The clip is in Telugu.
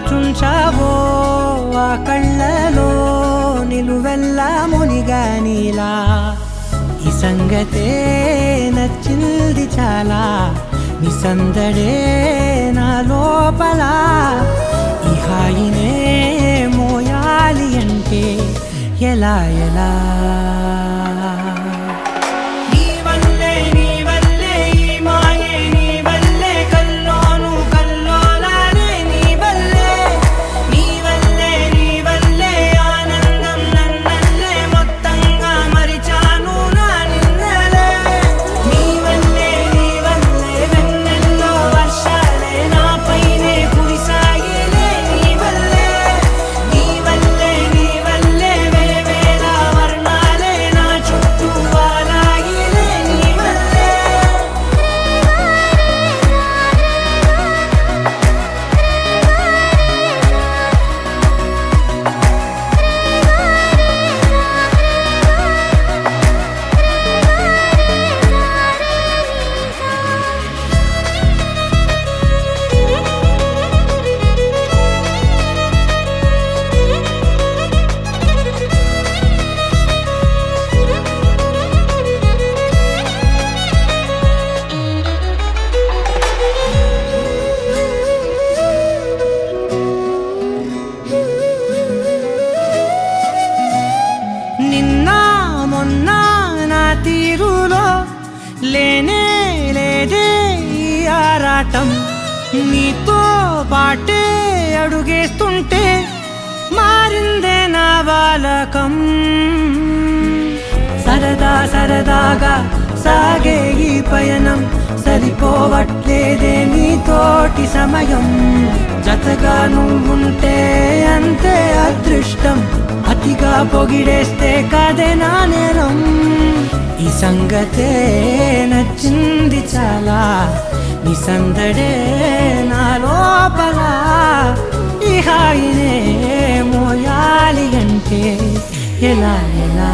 దాచుంచావో ఆ కళ్ళలో నిలువెల్లా మునిగానిలా ఈ సంగతే నచ్చింది చాలా నీ సందడే నా లోపల ఈ హాయినే మోయాలి అంటే ఎలా ఎలా తీరులో లేనే లేదే ఈ ఆరాటం నీతో పాటే అడుగేస్తుంటే మారిందే నా బాలకం సరదా సరదాగా సాగే ఈ పయనం సరిపోవట్లేదే నీతోటి సమయం జతగా నువ్వుంటే అంతే అదృష్టం అతిగా పొగిడేస్తే కదే నా నేరం ఈ సంగతే నచ్చింది చాలా నీ సందడే నా లోపల ఈ హాయినే మోయాలి అంటే ఎలా ఎలా